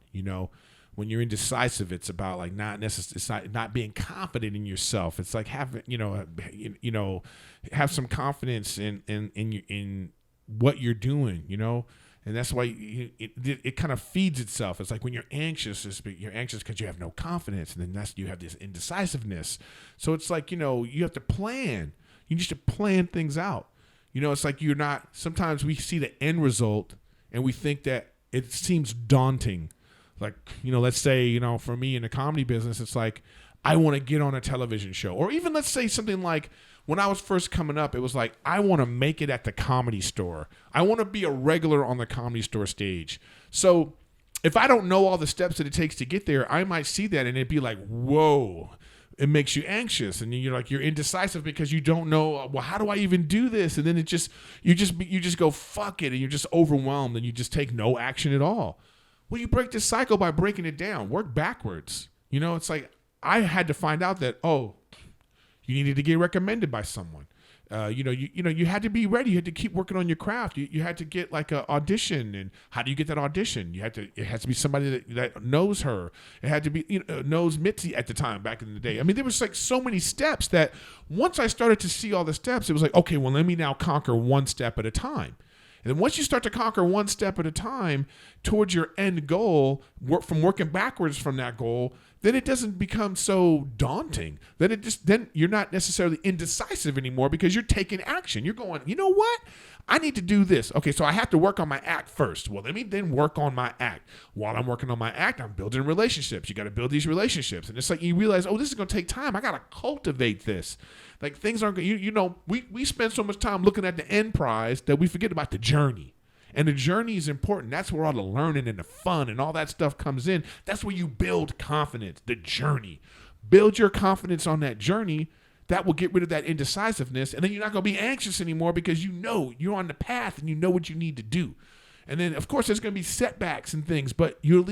When you're indecisive, it's about like not being confident in yourself. It's like having, have some confidence in what you're doing, And that's why it kind of feeds itself. It's like when you're anxious because you have no confidence, and then you have this indecisiveness. So it's like, you have to plan. You need to plan things out. It's like sometimes we see the end result and we think that it seems daunting. Like, let's say, for me in the comedy business, it's like, I want to get on a television show. Or even let's say something like, when I was first coming up, it was like, I want to make it at the Comedy Store. I want to be a regular on the Comedy Store stage. So if I don't know all the steps that it takes to get there, I might see that and it'd be like, whoa, it makes you anxious. And you're indecisive because you don't know, well, how do I even do this? And then you just go, fuck it. And you're just overwhelmed and you just take no action at all. Well, you break this cycle by breaking it down. Work backwards. It's like I had to find out that, you needed to get recommended by someone. You had to be ready. You had to keep working on your craft. You had to get like an audition. And how do you get that audition? It has to be somebody that knows her. It had to be, knows Mitzi at the time back in the day. I mean, there was like so many steps that once I started to see all the steps, it was like, okay, well, let me now conquer one step at a time. And then once you start to conquer one step at a time towards your end goal, working backwards from that goal, then it doesn't become so daunting. Then you're not necessarily indecisive anymore because you're taking action. You're going, you know what? I need to do this. Okay, so I have to work on my act first. Well, let me then work on my act. While I'm working on my act, I'm building relationships. You got to build these relationships. And it's like you realize, this is going to take time. I got to cultivate this. Like things aren't going we spend so much time looking at the end prize that we forget about the journey. And the journey is important. That's where all the learning and the fun and all that stuff comes in. That's where you build confidence, the journey. Build your confidence on that journey. that will get rid of that indecisiveness. And then you're not going to be anxious anymore because you know you're on the path and you know what you need to do. And then, of course, there's going to be setbacks and things, but you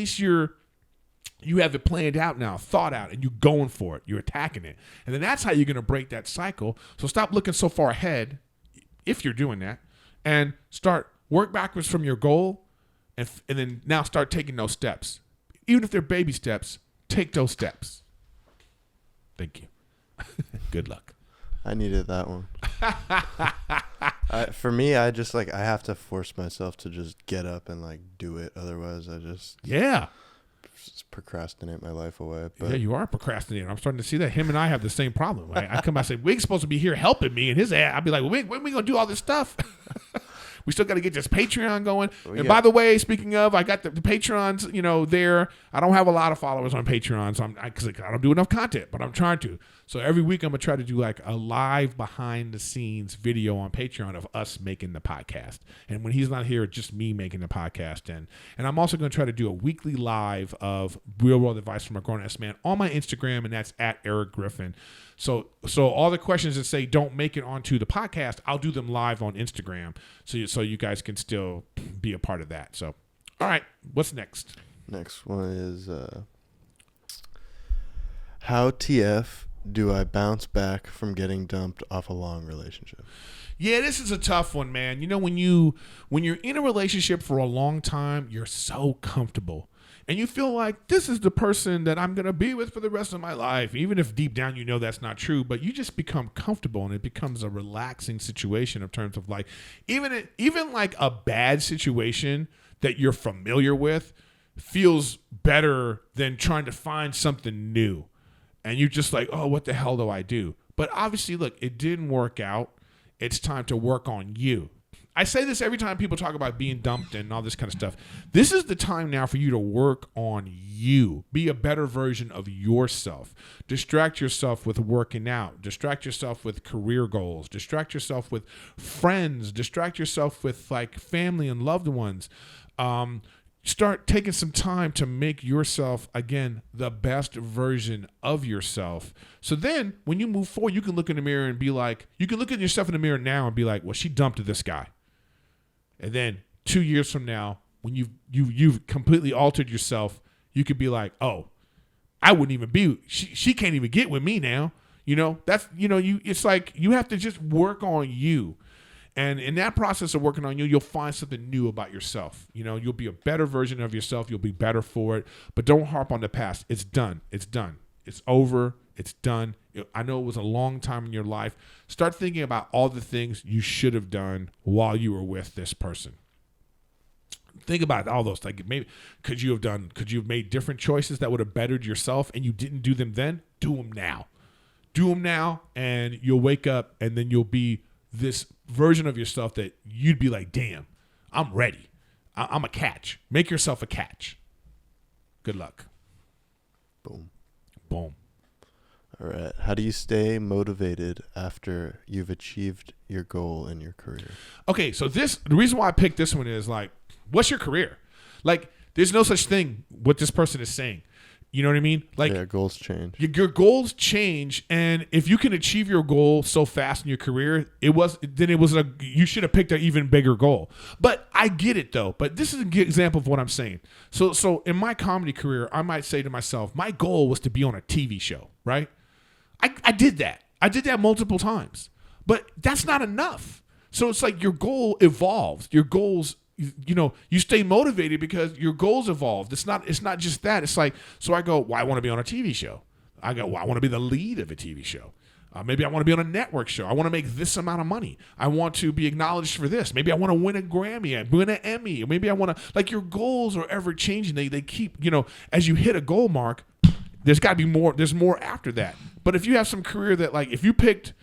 have it planned out now, thought out, and you're going for it. You're attacking it. And then that's how you're going to break that cycle. So stop looking so far ahead, if you're doing that, and work backwards from your goal, and then now start taking those steps. Even if they're baby steps, take those steps. Thank you. Good luck.
I needed that one. For me, I just I have to force myself to just get up and do it. Otherwise, I just procrastinate my life away. But
yeah, you are procrastinating. I'm starting to see that him and I have the same problem. I come out and say, Wig's supposed to be here helping me, and his ass, I'd be like, Wig, when are we going to do all this stuff? We still got to get this Patreon going. And by the way, speaking of, I got the Patreons, there. I don't have a lot of followers on Patreon, so because I don't do enough content, but I'm trying to. So every week I'm going to try to do a live behind the scenes video on Patreon of us making the podcast. And when he's not here, just me making the podcast. And I'm also going to try to do a weekly live of real world advice from a grown-ass man on my Instagram, and that's at Erik Griffin. So all the questions that say don't make it onto the podcast, I'll do them live on Instagram so you guys can still be a part of that. So, all right, what's next?
Next one is how TF do I bounce back from getting dumped off a long relationship?
Yeah, this is a tough one, man. When you're in a relationship for a long time, you're so comfortable. And you feel like this is the person that I'm going to be with for the rest of my life, even if deep down you know that's not true, but you just become comfortable and it becomes a relaxing situation in terms of even a bad situation that you're familiar with feels better than trying to find something new. And you're just like, oh, what the hell do I do? But obviously, look, it didn't work out. It's time to work on you. I say this every time people talk about being dumped and all this kind of stuff. This is the time now for you to work on you. Be a better version of yourself. Distract yourself with working out. Distract yourself with career goals. Distract yourself with friends. Distract yourself with family and loved ones. Start taking some time to make yourself, again, the best version of yourself. So then when you move forward, you can look in the mirror and be like, you can look at yourself in the mirror now and be like, well, she dumped this guy. And then 2 years from now, when you've completely altered yourself, you could be like, oh, I wouldn't even be, she can't even get with me now. It's like you have to just work on you. And in that process of working on you, you'll find something new about yourself. You'll be a better version of yourself. You'll be better for it. But don't harp on the past. It's done. It's done. It's over. It's done. I know it was a long time in your life. Start thinking about all the things you should have done while you were with this person. Think about all those. Maybe could you have made different choices that would have bettered yourself and you didn't do them then? Do them now. Do them now, and you'll wake up, and then you'll be this version of yourself that you'd be like, damn, I'm ready. I'm a catch. Make yourself a catch. Good luck.
Boom.
Boom.
All right. How do you stay motivated after you've achieved your goal in your career?
Okay, so the reason why I picked this one is what's your career? There's no such thing what this person is saying. You know what I mean?
Goals change.
Your goals change, and if you can achieve your goal so fast in your career, you should have picked an even bigger goal. But I get it though. But this is a good example of what I'm saying. So in my comedy career, I might say to myself, my goal was to be on a TV show, right? I did that. I did that multiple times, but that's not enough. So it's your goal evolves. Your goals. You stay motivated because your goals evolved. It's not just that. It's so I go, well, I want to be on a TV show. I go, well, I want to be the lead of a TV show. Maybe I want to be on a network show. I want to make this amount of money. I want to be acknowledged for this. Maybe I want to win a Grammy, win an Emmy. Or maybe I want to, your goals are ever changing. They keep, as you hit a goal mark, there's got to be more. There's more after that. But if you have some career that if you picked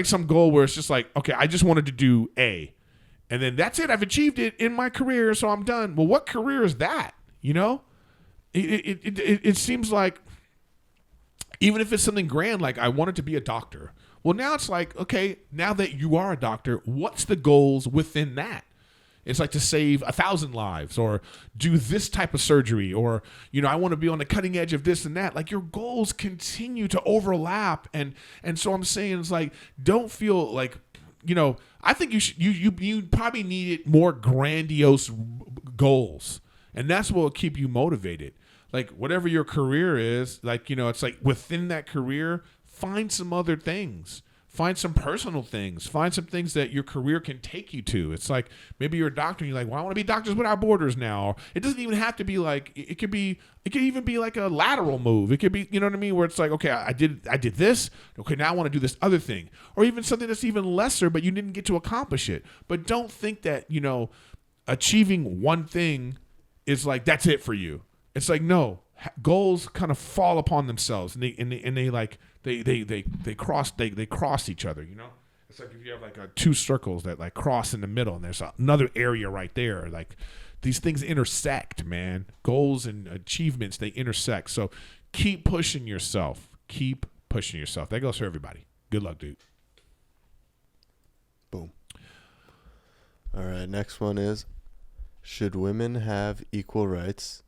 some goal where it's just okay, I just wanted to do A. And then that's it. I've achieved it in my career, so I'm done. Well, what career is that? It seems like even if it's something grand, I wanted to be a doctor. Well, now it's okay, now that you are a doctor, what's the goals within that? It's like to save 1,000 lives or do this type of surgery or, I want to be on the cutting edge of this and that. Like your goals continue to overlap. And so I'm saying it's like, don't feel like, I think you probably needed more grandiose goals. And that's what will keep you motivated. Like whatever your career is, like, it's like within that career, find some other things. Find some personal things. Find some things that your career can take you to. It's like maybe you're a doctor and you're like, well, I want to be Doctors Without Borders now. Or it doesn't even have to be like, it could even be like a lateral move. It could be, you know what I mean? Where it's like, okay, I did this. Okay, now I want to do this other thing. Or even something that's even lesser, but you didn't get to accomplish it. But don't think that, achieving one thing is like, that's it for you. It's like, no, goals kind of fall upon themselves and they cross each other, It's like if you have like two circles that like cross in the middle and there's another area right there. Like these things intersect, man. Goals and achievements, they intersect. So keep pushing yourself. Keep pushing yourself. That goes for everybody. Good luck, dude.
Boom. All right, next one is, should women have equal rights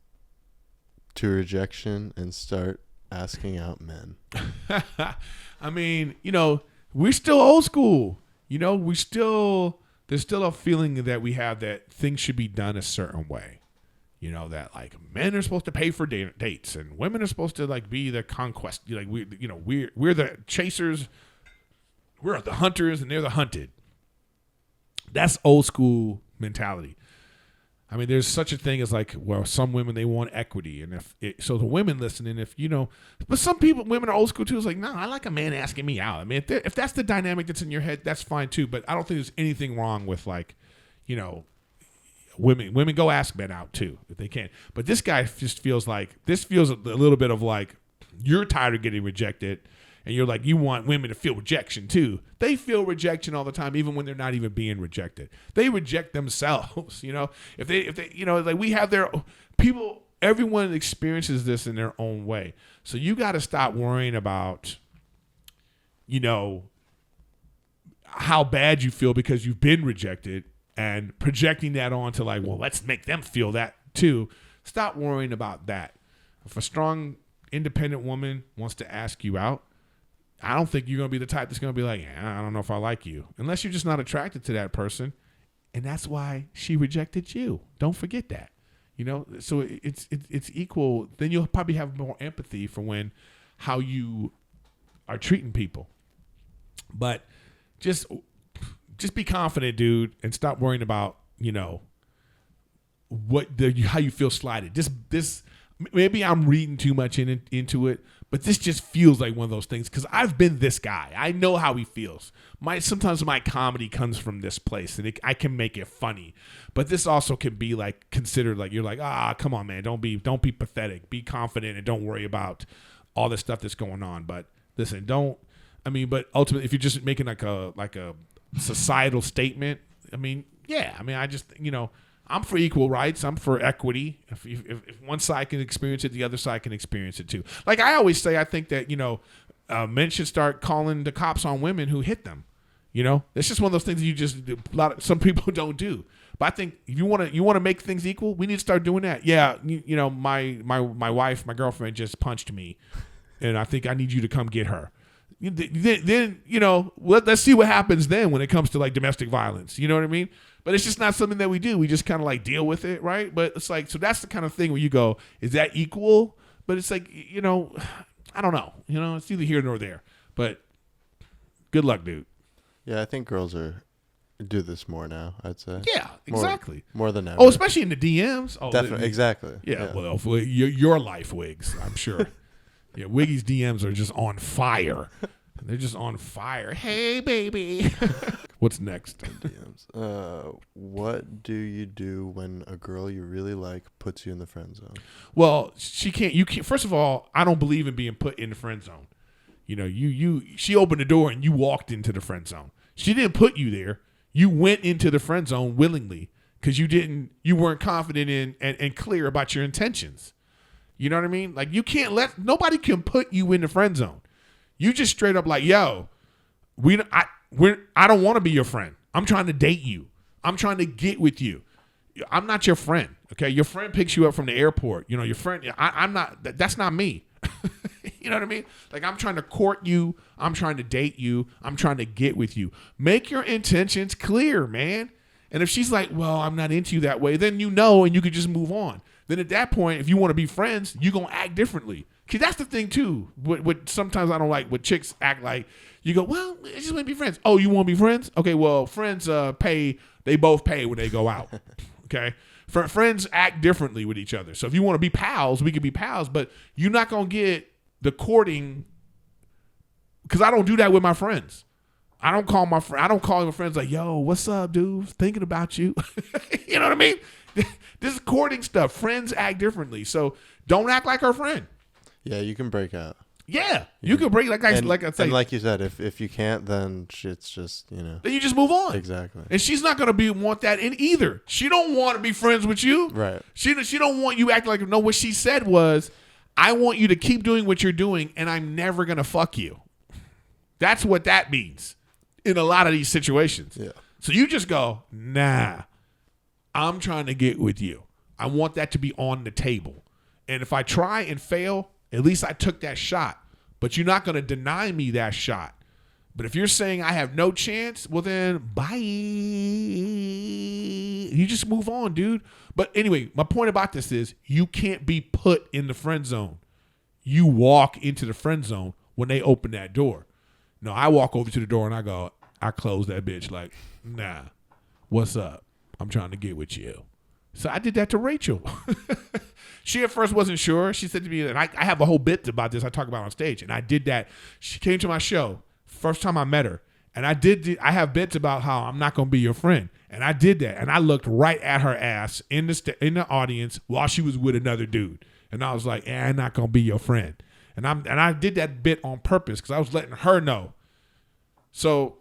to rejection and start asking out men?
I mean, we're still old school. There's still a feeling that we have that things should be done a certain way. That like men are supposed to pay for dates and women are supposed to like be the conquest. Like we're the chasers, we're the hunters and they're the hunted. That's old school mentality. I mean, there's such a thing as like, well, some women, they want equity. And so the women listening, but some women are old school too. It's like, no, I like a man asking me out. I mean, if that's the dynamic that's in your head, that's fine too. But I don't think there's anything wrong with like, women go ask men out too, if they can. But this guy just feels a little bit of like, you're tired of getting rejected. And you're like, you want women to feel rejection too. They feel rejection all the time, even when they're not even being rejected. They reject themselves, If they, like we have people, everyone experiences this in their own way. So you got to stop worrying about, how bad you feel because you've been rejected and projecting that onto like, well, let's make them feel that too. Stop worrying about that. If a strong, independent woman wants to ask you out, I don't think you're going to be the type that's going to be like, I don't know if I like you. Unless you're just not attracted to that person. And that's why she rejected you. Don't forget that. So it's equal. Then you'll probably have more empathy for how you are treating people. But just be confident, dude, and stop worrying about, how you feel slighted. This maybe I'm reading too much into it. But this just feels like one of those things because I've been this guy. I know how he feels. Sometimes my comedy comes from this place, and I can make it funny. But this also can be like considered like you're like, come on, man, don't be pathetic. Be confident and don't worry about all this stuff that's going on. But listen, but ultimately, if you're just making like a societal statement, I just I'm for equal rights. I'm for equity. If one side can experience it, the other side can experience it too. Like I always say, I think that, men should start calling the cops on women who hit them. It's just one of those things that some people don't do. But I think if you want to make things equal, we need to start doing that. Yeah. My wife, my girlfriend just punched me and I think I need you to come get her. Then let's see what happens then when it comes to like domestic violence. You know what I mean? But it's just not something that we do. We just kind of like deal with it, right? But it's like, so that's the kind of thing where you go, is that equal? But it's like, I don't know. It's either here nor there. But good luck, dude.
Yeah, I think girls do this more now, I'd say.
Yeah, exactly.
More than ever.
Oh, especially in the DMs. Oh,
definitely, exactly.
Yeah, well, for your life, Wiggs, I'm sure. Yeah, Wiggy's DMs are just on fire. They're just on fire. Hey, baby. What's next?
DMs. What do you do when a girl you really like puts you in the friend zone?
Well, she can't. You can't. First of all, I don't believe in being put in the friend zone. She opened the door and you walked into the friend zone. She didn't put you there. You went into the friend zone willingly because you weren't confident in and clear about your intentions. You know what I mean? Like nobody can put you in the friend zone. You just straight up like, yo, I don't want to be your friend. I'm trying to date you. I'm trying to get with you. I'm not your friend. Okay, your friend picks you up from the airport. Your friend. I'm not. That's not me. You know what I mean? Like, I'm trying to court you. I'm trying to date you. I'm trying to get with you. Make your intentions clear, man. And if she's like, well, I'm not into you that way, then and you could just move on. Then at that point, if you want to be friends, you're going to act differently. Because that's the thing, too. What sometimes I don't like, what chicks act like. You go, well, I just want to be friends. Oh, you want to be friends? Okay, well, friends pay. They both pay when they go out. Okay? Friends act differently with each other. So if you want to be pals, we can be pals. But you're not going to get the courting, because I don't do that with my friends. I don't call my friends like, yo, what's up, dude? Thinking about you. You know what I mean? This is courting stuff. Friends act differently. So don't act like her friend.
Yeah, you can break out.
Yeah, you can break, like I say.
And like you said, if you can't, then it's just,
Then you just move on.
Exactly.
And she's not going to want that in either. She don't want to be friends with you.
Right.
She don't want you acting like, no, what she said was, I want you to keep doing what you're doing, and I'm never going to fuck you. That's what that means in a lot of these situations.
Yeah.
So you just go, nah, I'm trying to get with you. I want that to be on the table. And if I try and fail, at least I took that shot. But you're not going to deny me that shot. But if you're saying I have no chance, well then, bye. You just move on, dude. But anyway, my point about this is you can't be put in the friend zone. You walk into the friend zone when they open that door. No, I walk over to the door and I close that bitch like, nah, what's up? I'm trying to get with you. So I did that to Rachel. She at first wasn't sure. She said to me, and I have a whole bit about this I talk about on stage, and I did that. She came to my show, first time I met her, and I have bits about how I'm not going to be your friend. And I did that, and I looked right at her ass in the audience while she was with another dude. And I was like, I'm not going to be your friend. And I did that bit on purpose because I was letting her know. So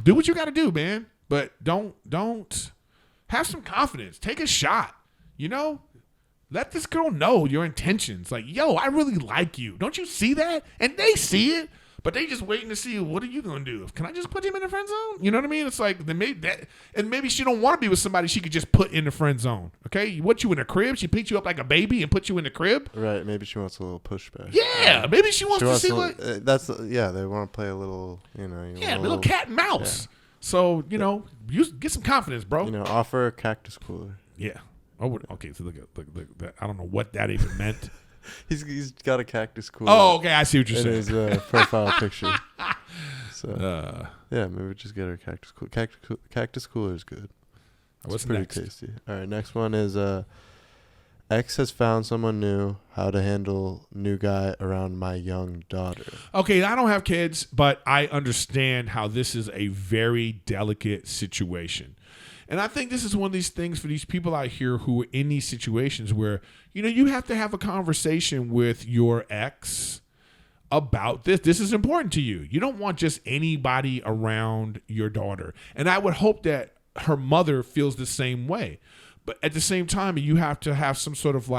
do what you got to do, man. But don't have some confidence. Take a shot. Let this girl know your intentions. Like, yo, I really like you. Don't you see that? And they see it, but they just waiting to see, what are you going to do? Can I just put him in the friend zone? You know what I mean? It's like, maybe she don't want to be with somebody she could just put in the friend zone. Okay? What, you in a crib? She picked you up like a baby and put you in the crib?
Right. Maybe she wants a little pushback.
Yeah. Maybe she wants to see what.
They want to play a little,
a little cat and mouse. Yeah. So, you get some confidence, bro.
Offer a cactus cooler.
Yeah. Oh, okay. So look, I don't know what that even meant.
He's got a cactus cooler.
Oh, okay. I see what you're saying.
In his profile picture. So maybe just get her cactus cooler. Cactus cooler is good.
What's
pretty
next?
Tasty. All right, next one is X has found someone new. How to handle new guy around my young daughter.
Okay, I don't have kids, but I understand how this is a very delicate situation. And I think this is one of these things for these people out here who are in these situations where, you have to have a conversation with your ex about this. This is important to you. You don't want just anybody around your daughter. And I would hope that her mother feels the same way. But at the same time, you have to have some sort of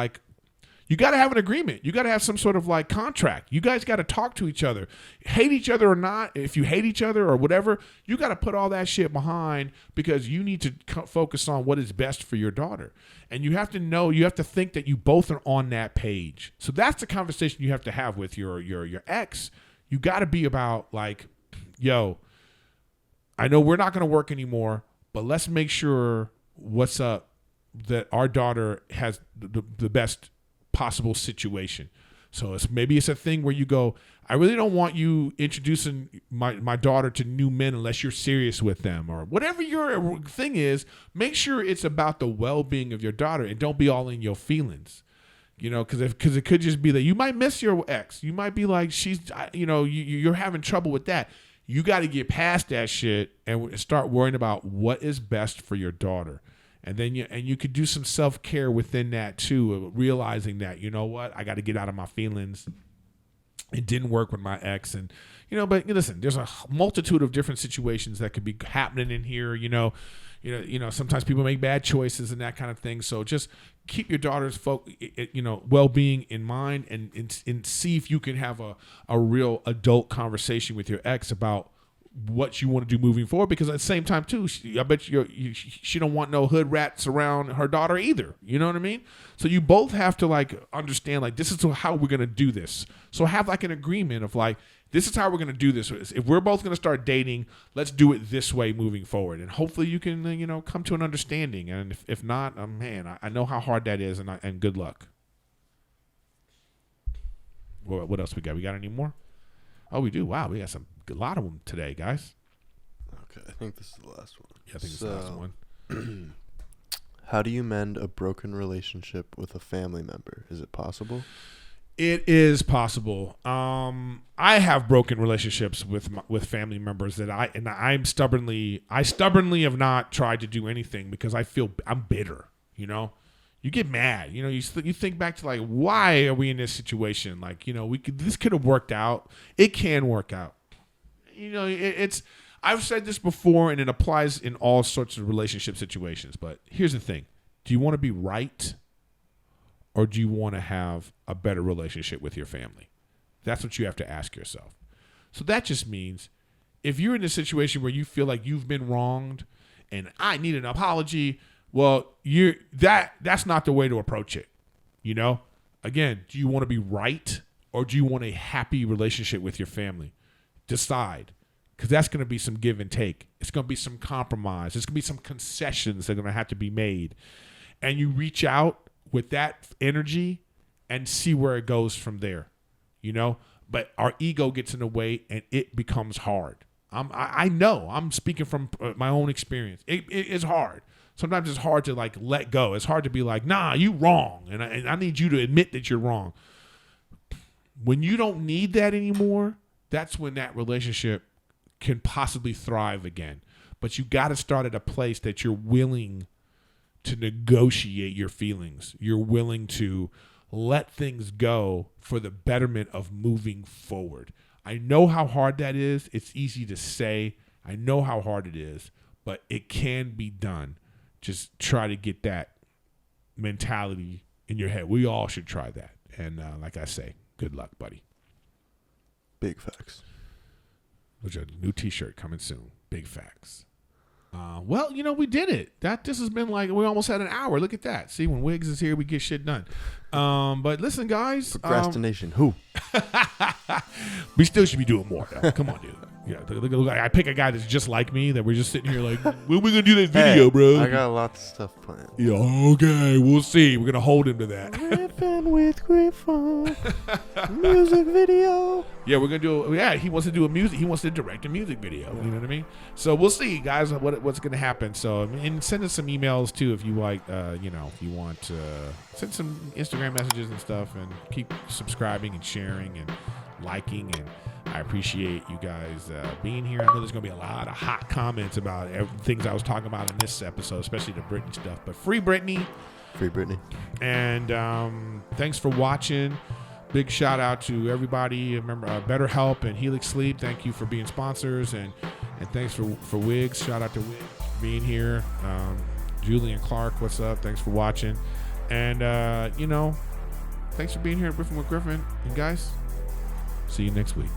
you got to have an agreement. You got to have some sort of contract. You guys got to talk to each other. Hate each other or not, if you hate each other or whatever, you got to put all that shit behind because you need to focus on what is best for your daughter. And you have to think that you both are on that page. So that's the conversation you have to have with your ex. You got to be about yo, I know we're not going to work anymore, but let's make sure what's up that our daughter has the best possible situation. So maybe it's a thing where you go, I really don't want you introducing my daughter to new men unless you're serious with them, or whatever your thing is. Make sure it's about the well-being of your daughter and don't be all in your feelings. Because it could just be that you might miss your ex. You might be like, you're having trouble with that. You got to get past that shit and start worrying about what is best for your daughter. And then you could do some self-care within that too, realizing that, you know what, I got to get out of my feelings. It didn't work with my ex. And, but listen, there's a multitude of different situations that could be happening in here. Sometimes people make bad choices and that kind of thing. So just keep your daughter's well-being in mind and see if you can have a real adult conversation with your ex about what you want to do moving forward, because at the same time too, I bet she don't want no hood rats around her daughter either. You know what I mean? So you both have to like understand like this is how we're gonna do this. So have like an agreement of like this is how we're gonna do this. If we're both gonna start dating, let's do it this way moving forward, and hopefully you can come to an understanding. And if not, man, I know how hard that is, and good luck. What else we got? We got any more? Oh, we do. Wow, we got a lot of them today, guys.
Okay, I think this is the last one.
Yeah, I think it's the last one.
How do you mend a broken relationship with a family member? Is it possible?
It is possible. I have broken relationships with family members that I stubbornly have not tried to do anything because I feel I'm bitter. You get mad. You think back to like, why are we in this situation? Like, this could have worked out. It can work out. I've said this before, and it applies in all sorts of relationship situations. But here's the thing: do you want to be right, or do you want to have a better relationship with your family? That's what you have to ask yourself. So that just means if you're in a situation where you feel like you've been wronged, and I need an apology. Well, that's not the way to approach it. Again, do you want to be right, or do you want a happy relationship with your family? Decide, because that's going to be some give and take. It's going to be some compromise. It's going to be some concessions that are going to have to be made. And you reach out with that energy and see where it goes from there. But our ego gets in the way and it becomes hard. I know. I'm speaking from my own experience. It is hard. Sometimes it's hard to like let go. It's hard to be like, nah, you wrong. And I need you to admit that you're wrong. When you don't need that anymore, that's when that relationship can possibly thrive again. But you got to start at a place that you're willing to negotiate your feelings. You're willing to let things go for the betterment of moving forward. I know how hard that is. It's easy to say. I know how hard it is, but it can be done. Just try to get that mentality in your head. We all should try that. And like I say, good luck, buddy.
Big facts.
Which a new T-shirt coming soon. Big facts. Well, we did it. This has been like, we almost had an hour. Look at that. See, when Wiggs is here, we get shit done. But listen, guys.
Procrastination. Who?
We still should be doing more, though. Come on, dude. Yeah, look, I pick a guy that's just like me, that we're just sitting here like, when are we going to do this video, bro?
I got lots of stuff planned.
Yeah, okay, we'll see. We're going to hold him to that.
Riffin with Griffin. Music video.
Yeah, we're going to do, he wants to do he wants to direct a music video. You know what I mean? So we'll see, guys, what's going to happen. So, and send us some emails, too, if you like, if you want to send some Instagram messages and stuff, and keep subscribing and sharing and liking, and I appreciate you guys being here. I know there's going to be a lot of hot comments about things I was talking about in this episode, especially the Britney stuff. But free Britney.
Free Britney. And
thanks for watching. Big shout out to everybody. Remember, BetterHelp and Helix Sleep. Thank you for being sponsors. And thanks for Wiggs. Shout out to Wiggs for being here. Julian Clark, what's up? Thanks for watching. And, thanks for being here at Riffin with Griffin. And guys, see you next week.